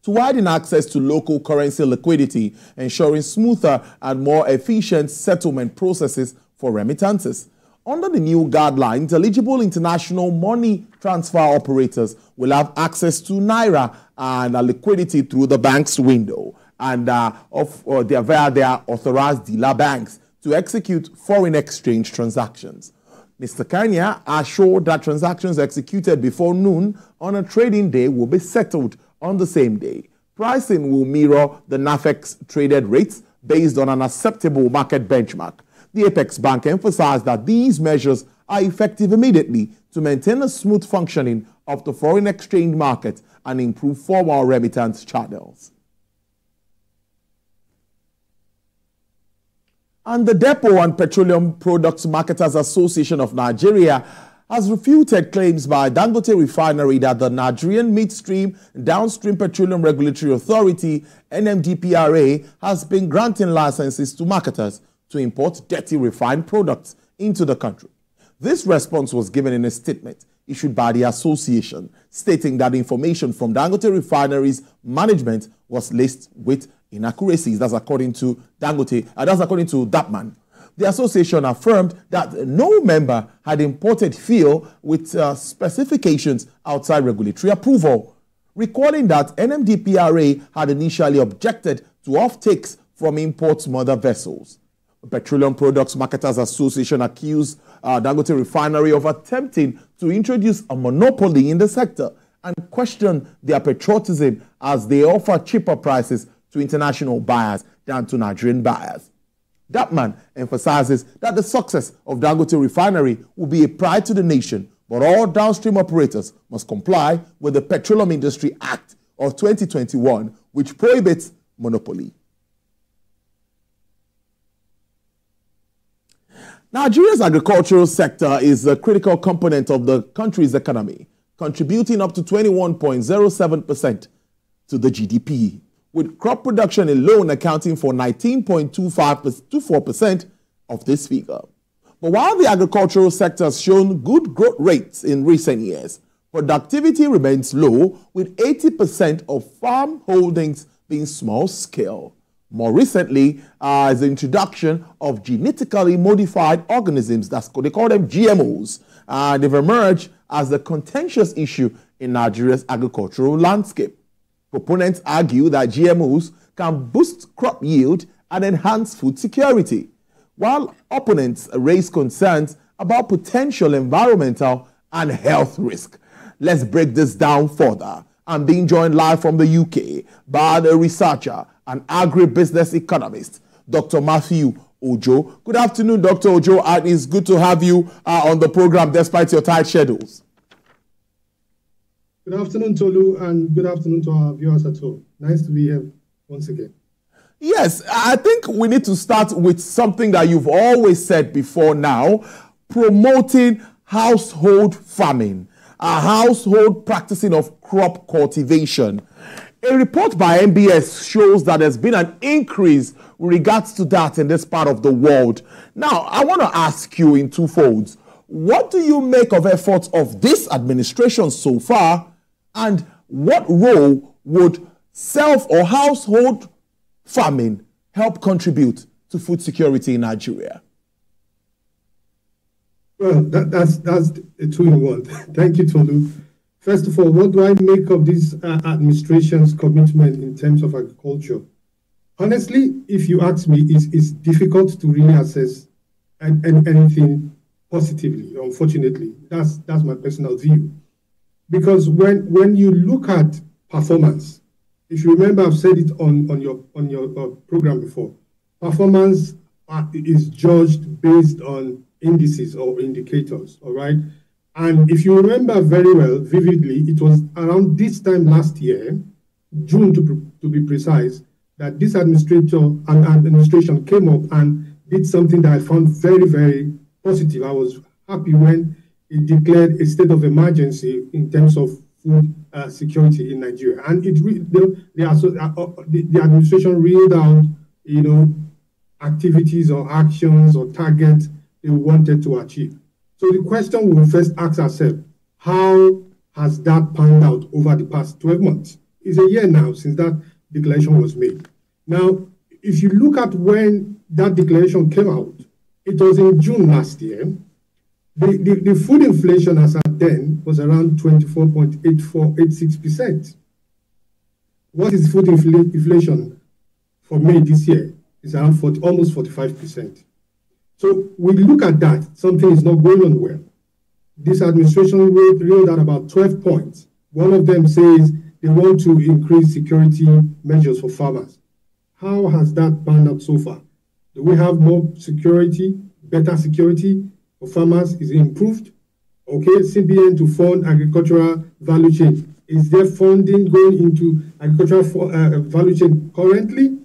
to widen access to local currency liquidity, ensuring smoother and more efficient settlement processes for remittances. Under the new guidelines, eligible international money transfer operators will have access to Naira and liquidity through the bank's window and via their authorized dealer banks to execute foreign exchange transactions. Mr. Kanya assured that transactions executed before noon on a trading day will be settled on the same day. Pricing will mirror the NAFEX traded rates based on an acceptable market benchmark. The Apex Bank emphasized that these measures are effective immediately to maintain a smooth functioning of the foreign exchange market and improve formal remittance channels. And the Depot and Petroleum Products Marketers Association of Nigeria has refuted claims by Dangote Refinery that the Nigerian Midstream and Downstream Petroleum Regulatory Authority, NMDPRA, has been granting licenses to marketers to import dirty refined products into the country. This response was given in a statement issued by the association, stating that information from Dangote Refinery's management was laced with inaccuracies. That's according to Dangote. That's according to that man. The association affirmed that no member had imported fuel with specifications outside regulatory approval, recalling that NMDPRA had initially objected to offtakes from imports mother vessels. The Petroleum Products Marketers Association accused Dangote Refinery of attempting to introduce a monopoly in the sector and questioned their patriotism as they offer cheaper prices to international buyers than to Nigerian buyers. That man emphasizes that the success of Dangote Refinery will be a pride to the nation, but all downstream operators must comply with the Petroleum Industry Act of 2021, which prohibits monopoly. Nigeria's agricultural sector is a critical component of the country's economy, contributing up to 21.07% to the GDP, with crop production alone accounting for 19.24% of this figure. But while the agricultural sector has shown good growth rates in recent years, productivity remains low, with 80% of farm holdings being small scale. More recently, is the introduction of genetically modified organisms, they call them GMOs, and they've emerged as a contentious issue in Nigeria's agricultural landscape. Proponents argue that GMOs can boost crop yield and enhance food security, while opponents raise concerns about potential environmental and health risk. Let's break this down further. I'm being joined live from the UK by the researcher and agribusiness economist, Dr. Matthew Ojo. Good afternoon, Dr. Ojo, and it's good to have you on the program despite your tight schedules. Good afternoon, Tolu, and good afternoon to our viewers at home. Nice to be here once again. Yes, I think we need to start with something that you've always said before now, promoting household farming, a household practicing of crop cultivation. A report by MBS shows that there's been an increase with regards to that in this part of the world. Now, I want to ask you in two folds. What do you make of efforts of this administration so far? And what role would self or household farming help contribute to food security in Nigeria? Well, that's a two-in-one. Thank you, Tolu. First of all, what do I make of this administration's commitment in terms of agriculture? Honestly, if you ask me, it's difficult to really assess anything positively, unfortunately. That's my personal view. Because when you look at performance, if you remember, I've said it on your program before, performance is judged based on indices or indicators, all right? And if you remember very well, vividly, it was around this time last year, June to be precise, that this administration came up and did something that I found very, very positive. I was happy when it declared a state of emergency in terms of food security in Nigeria. And the administration reeled out, activities or actions or targets they wanted to achieve. So the question we will first ask ourselves, how has that panned out over the past 12 months? It's a year now since that declaration was made. Now, if you look at when that declaration came out, it was in June last year. The food inflation as at then was around 24.86%. What is food inflation for May this year? It's around almost 45%. So we look at that, something is not going on well. This administration rolled out about 12 points. One of them says they want to increase security measures for farmers. How has that panned out so far? Do we have more security, better security for farmers? Is it improved? Okay, CBN to fund agricultural value chain. Is there funding going into agricultural value chain currently?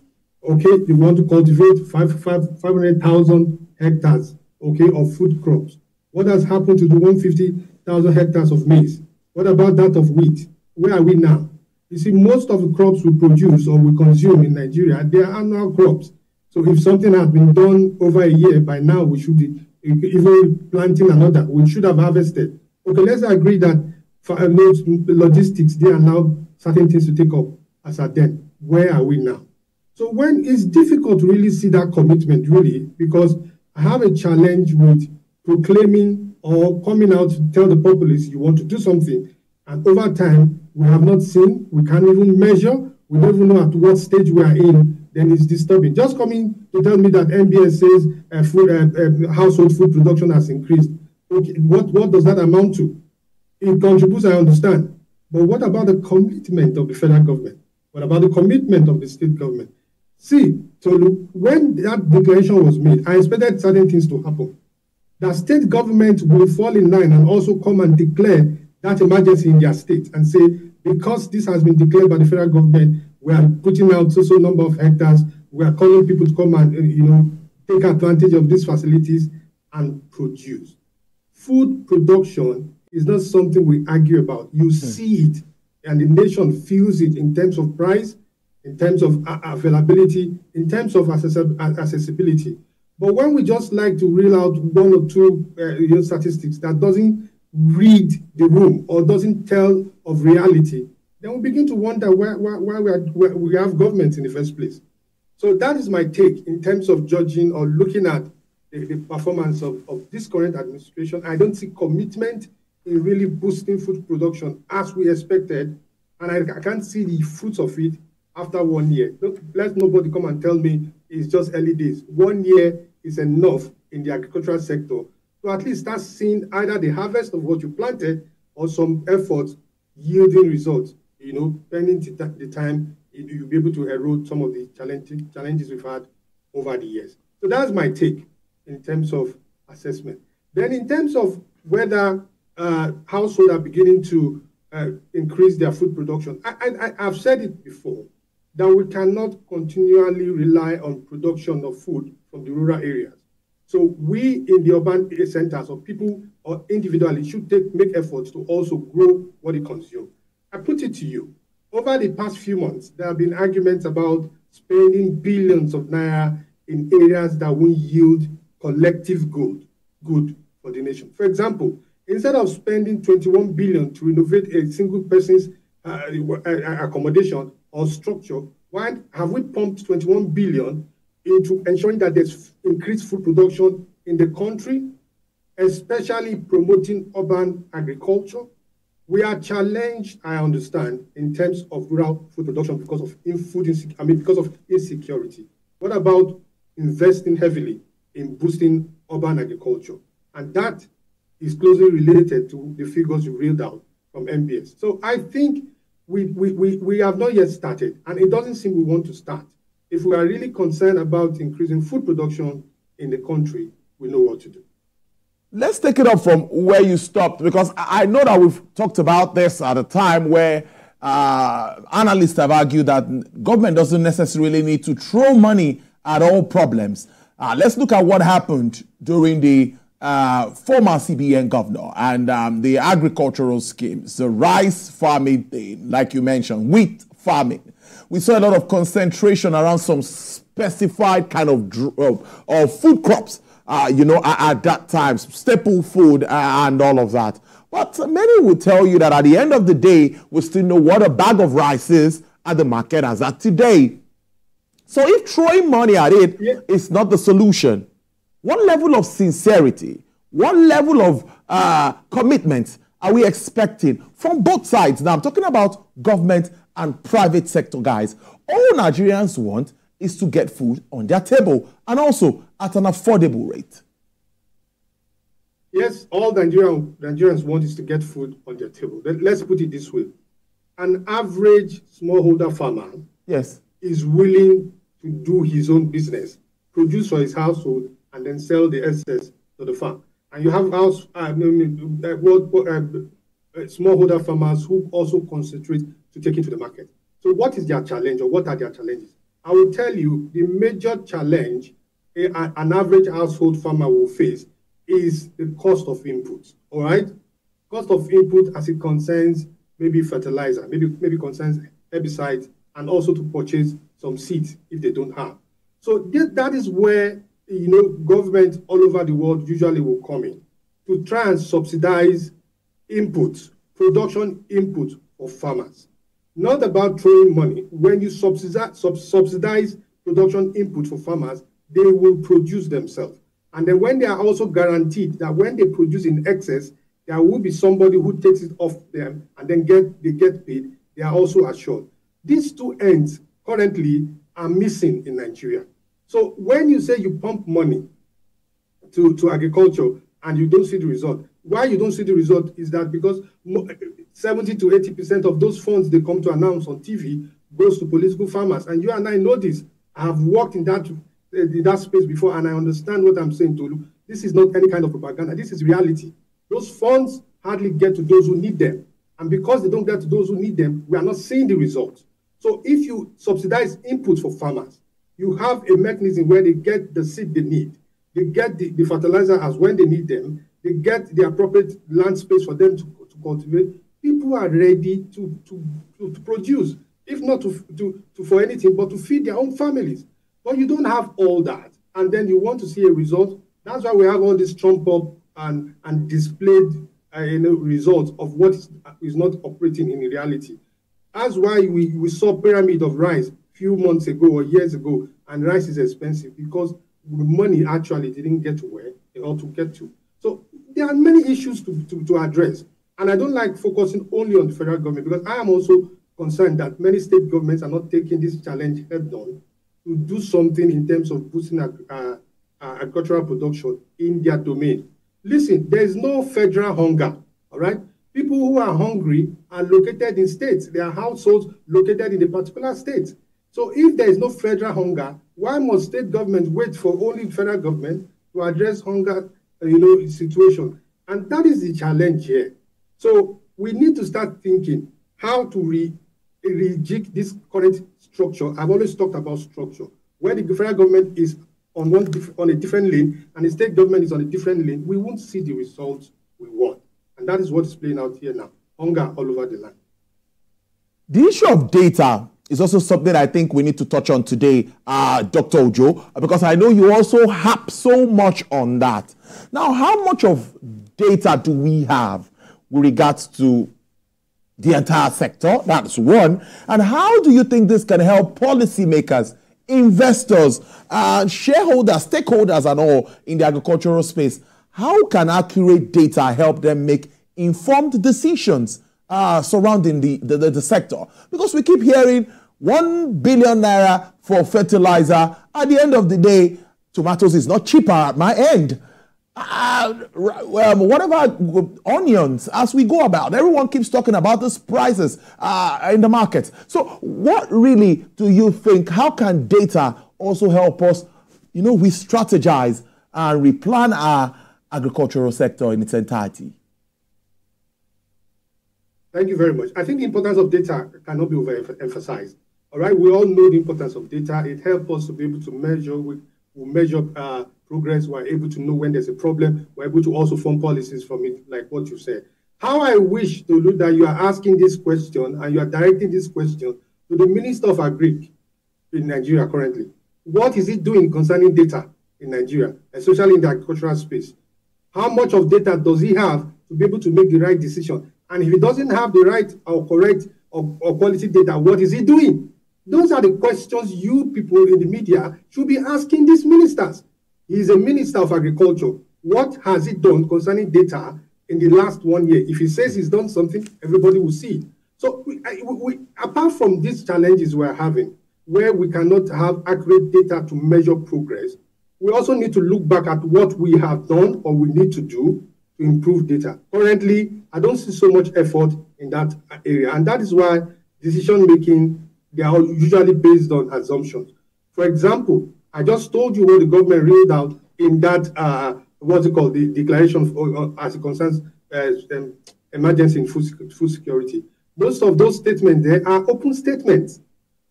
Okay, they want to cultivate 500,000 hectares, okay, of food crops. What has happened to the 150,000 hectares of maize? What about that of wheat? Where are we now? You see, most of the crops we produce or we consume in Nigeria, they are annual crops. So if something has been done over a year, by now we should be even planting another. We should have harvested. Okay, let's agree that for logistics, there are now certain things to take up as at then. Where are we now? So when it's difficult to really see that commitment, really, because I have a challenge with proclaiming or coming out to tell the populace you want to do something, and over time, we have not seen, we can't even measure, we don't even know at what stage we are in, then it's disturbing. Just coming to tell me that MBS says household food production has increased. Okay, what does that amount to? It contributes, I understand. But what about the commitment of the federal government? What about the commitment of the state government? See, so when that declaration was made, I expected certain things to happen. The state government will fall in line and also come and declare that emergency in their state and say, because this has been declared by the federal government, we are putting out so number of hectares, we are calling people to come and take advantage of these facilities and produce. Food production is not something we argue about. You see it, and the nation feels it in terms of price, in terms of availability, in terms of accessibility. But when we just like to reel out one or two statistics that doesn't read the room or doesn't tell of reality, then we begin to wonder why we have government in the first place. So that is my take in terms of judging or looking at the performance of this current administration. I don't see commitment in really boosting food production as we expected, and I can't see the fruits of it after 1 year. Let nobody come and tell me it's just early days. 1 year is enough in the agricultural sector to at least start seeing either the harvest of what you planted or some efforts yielding results. Pending the time, you'll be able to erode some of the challenges we've had over the years. So that's my take in terms of assessment. Then in terms of whether households are beginning to increase their food production, I've said it before, that we cannot continually rely on production of food from the rural areas. So we in the urban centers, or people or individually, should make efforts to also grow what they consume. I put it to you, over the past few months, there have been arguments about spending billions of naira in areas that will yield collective good for the nation. For example, instead of spending 21 billion to renovate a single person's accommodation or structure, why have we pumped 21 billion into ensuring that there's increased food production in the country, especially promoting urban agriculture? We are challenged, I understand, in terms of rural food production because of insecurity. What about investing heavily in boosting urban agriculture? And that is closely related to the figures you reeled out from MBS. So I think we have not yet started, and it doesn't seem we want to start. If we are really concerned about increasing food production in the country, we know what to do. Let's take it up from where you stopped, because I know that we've talked about this at a time where analysts have argued that government doesn't necessarily need to throw money at all problems. Let's look at what happened during the former CBN governor and the agricultural schemes, the rice farming thing, like you mentioned, wheat farming. We saw a lot of concentration around some specified kind of food crops, at that time, staple food and all of that. But many will tell you that at the end of the day, we still know what a bag of rice is at the market as at today. So if throwing money at it is not the solution, what level of sincerity, what level of commitment are we expecting from both sides? Now, I'm talking about government and private sector guys. All Nigerians want is to get food on their table and also at an affordable rate. Yes, all Nigerians want is to get food on their table. But let's put it this way. An average smallholder farmer is willing to do his own business, produce for his household, and then sell the excess to the farm. And you have smallholder farmers who also concentrate to take it to the market. So what is their challenge, or what are their challenges? I will tell you the major challenge an average household farmer will face is the cost of inputs, all right? Cost of input as it concerns maybe fertilizer, maybe concerns herbicides, and also to purchase some seeds if they don't have. So that is where, government all over the world usually will come in to try and subsidize inputs, production input for farmers. Not about throwing money. When you subsidize production input for farmers, they will produce themselves. And then when they are also guaranteed that when they produce in excess, there will be somebody who takes it off them and then they get paid, they are also assured. These two ends currently are missing in Nigeria. So when you say you pump money to agriculture and you don't see the result, why you don't see the result is that because 70 to 80% of those funds they come to announce on TV goes to political farmers. And you and I know this. I have worked in that space before, and I understand what I'm saying, Tolu. This is not any kind of propaganda. This is reality. Those funds hardly get to those who need them. And because they don't get to those who need them, we are not seeing the results. So if you subsidize inputs for farmers, you have a mechanism where they get the seed they need. They get the fertilizer as when they need them. They get the appropriate land space for them to cultivate. People are ready to produce, if not for anything, but to feed their own families. But you don't have all that, and then you want to see a result. That's why we have all this trump up and displayed results of what is not operating in reality. That's why we saw pyramid of rice few months ago or years ago, and rice is expensive because money actually didn't get to where it ought to get to. So there are many issues to address. And I don't like focusing only on the federal government, because I am also concerned that many state governments are not taking this challenge head on to do something in terms of boosting agricultural production in their domain. Listen, there is no federal hunger, all right? People who are hungry are located in states. There are households located in a particular state. So if there is no federal hunger, why must state governments wait for only federal government to address hunger, situation? And that is the challenge here. So we need to start thinking how to rejig this current structure. I've always talked about structure, where the federal government is on a different lane and the state government is on a different lane. We won't see the results we want. And that is what is playing out here now. Hunger all over the land. The issue of data is also something I think we need to touch on today, Dr. Ojo, because I know you also harp so much on that. Now, how much of data do we have with regards to the entire sector? That's one. And how do you think this can help policymakers, investors, shareholders, stakeholders and all in the agricultural space? How can accurate data help them make informed decisions surrounding the sector? Because we keep hearing 1 billion naira for fertilizer. At the end of the day, tomatoes is not cheaper at my end. What about onions as we go about? Everyone keeps talking about these prices in the market. So what really do you think? How can data also help us, we strategize and replan our agricultural sector in its entirety? Thank you very much. I think the importance of data cannot be overemphasized. All right, we all know the importance of data. It helps us to be able to measure. We measure progress. We're able to know when there's a problem. We're able to also form policies from it, like what you said. How I wish, Tolu, that you are asking this question and you are directing this question to the Minister of Agri in Nigeria currently. What is it doing concerning data in Nigeria, especially in the agricultural space? How much of data does he have to be able to make the right decision. And if he doesn't have the right or correct or quality data, what is he doing? Those are the questions you people in the media should be asking these ministers. He is a minister of agriculture. What has he done concerning data in the last 1 year? If he says he's done something, everybody will see it. So apart from these challenges we're having, where we cannot have accurate data to measure progress, we also need to look back at what we have done or we need to do to improve data. Currently, I don't see so much effort in that area. And that is why decision-making, they are usually based on assumptions. For example, I just told you what the government reeled out in that, what's it called, the declaration as it concerns emergency in food security. Most of those statements there are open statements.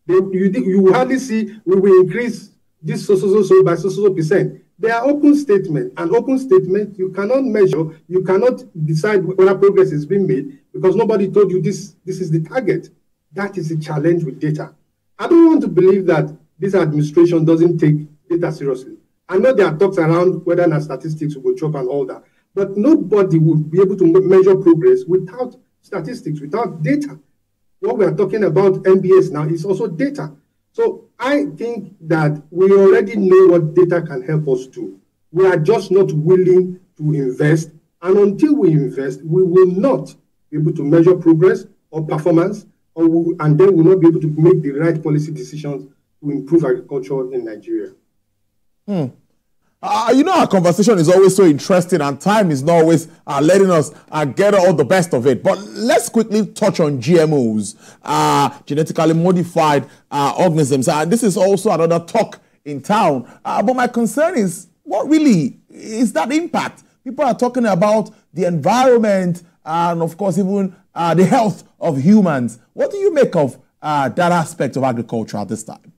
You hardly see we will increase this so by so percent. They are open statements. An open statement you cannot measure, you cannot decide whether progress is being made because nobody told you this is the target. That is the challenge with data. I don't want to believe that this administration doesn't take data seriously. I know there are talks around whether or not statistics will go up and all that, but nobody will be able to measure progress without statistics, without data. What we are talking about NBS now is also data. So I think that we already know what data can help us do. We are just not willing to invest. And until we invest, we will not be able to measure progress or performance, and then we will not be able to make the right policy decisions to improve agriculture in Nigeria. Our conversation is always so interesting and time is not always letting us get all the best of it. But let's quickly touch on GMOs, genetically modified organisms. And this is also another talk in town. But my concern is, what really is that impact? People are talking about the environment and, of course, even the health of humans. What do you make of that aspect of agriculture at this time?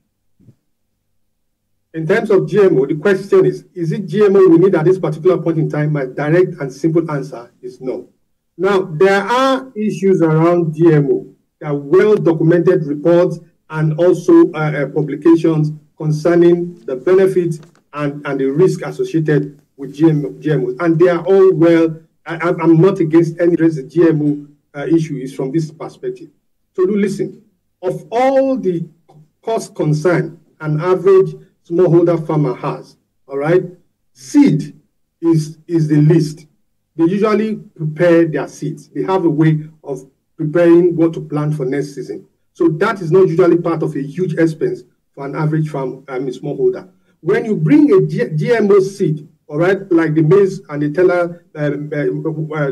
In terms of GMO, the question is it GMO we need at this particular point in time? My direct and simple answer is no. Now, there are issues around GMO. There are well-documented reports and also publications concerning the benefits and the risk associated with GMOs. And they are all well, I'm not against any GMO issue is from this perspective. So do listen, of all the cost concern, an average smallholder farmer has, all right? Seed is the least. They usually prepare their seeds. They have a way of preparing what to plant for next season. So that is not usually part of a huge expense for an average farm, smallholder. When you bring a GMO seed, all right, like the maize and the teller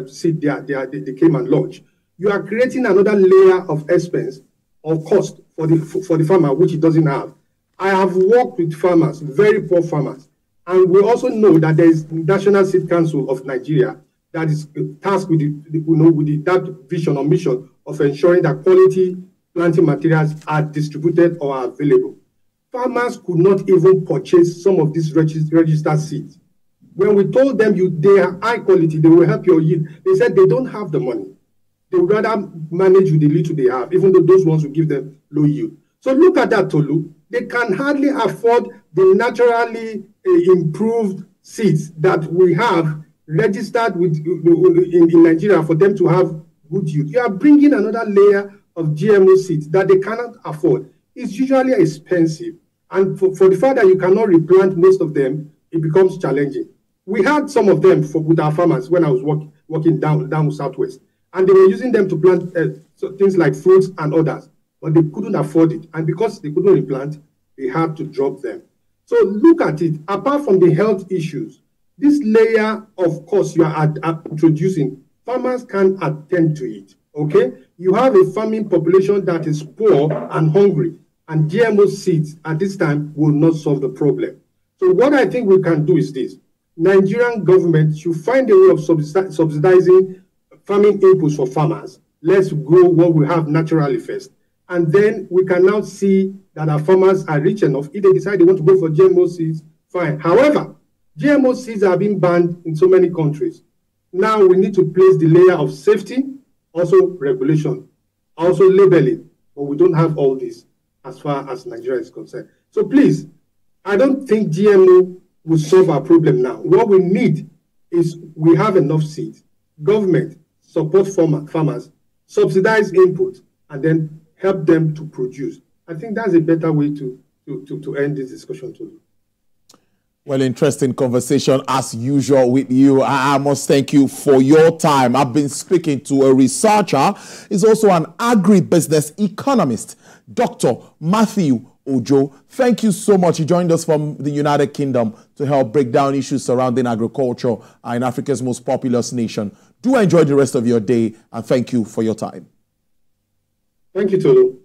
seed they came and launched, you are creating another layer of expense or cost for the farmer, which he doesn't have. I have worked with farmers, very poor farmers, and we also know that there is National Seed Council of Nigeria that is tasked with that vision or mission of ensuring that quality planting materials are distributed or are available. Farmers could not even purchase some of these registered seeds. When we told them they are high quality, they will help your yield, they said they don't have the money. They would rather manage with the little they have, even though those ones will give them low yield. So look at that, Tolu. They can hardly afford the naturally improved seeds that we have registered in Nigeria for them to have good yield. You are bringing another layer of GMO seeds that they cannot afford. It's usually expensive. And for the fact that you cannot replant most of them, it becomes challenging. We had some of them with our farmers when I was working down Southwest. And they were using them to plant things like fruits and others. But they couldn't afford it. And because they couldn't replant, they had to drop them. So look at it. Apart from the health issues, this layer of cost you are introducing, farmers can attend to it. Okay? You have a farming population that is poor and hungry. And GMO seeds at this time will not solve the problem. So what I think we can do is this. Nigerian government should find a way of subsidizing farming inputs for farmers. Let's grow what we have naturally first. And then we can now see that our farmers are rich enough. If they decide they want to go for GMO seeds, fine. However, GMO seeds are being banned in so many countries. Now we need to place the layer of safety, also regulation, also labeling. But we don't have all this as far as Nigeria is concerned. So please, I don't think GMO will solve our problem now. What we need is we have enough seeds. government support farmers, subsidize input, and then help them to produce. I think that's a better way to end this discussion too. Well, interesting conversation as usual with you. I must thank you for your time. I've been speaking to a researcher. He's also an agribusiness economist, Dr. Matthew Ojo. Thank you so much. He joined us from the United Kingdom to help break down issues surrounding agriculture in Africa's most populous nation. Do enjoy the rest of your day, and thank you for your time. Thank you, Tolu.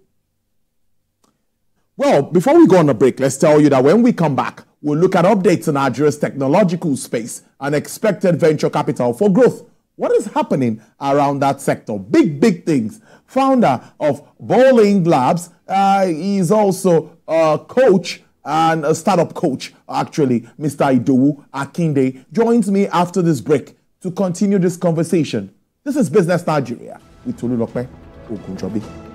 Well, before we go on a break, let's tell you that when we come back, we'll look at updates in Nigeria's technological space and expected venture capital for growth. What is happening around that sector? Big things. Founder of Bowling Labs, he's also a coach and a startup coach, actually. Mr. Idowu Akinde joins me after this break to continue this conversation. This is Business Nigeria with Tolu Lokpe Ogunjobi.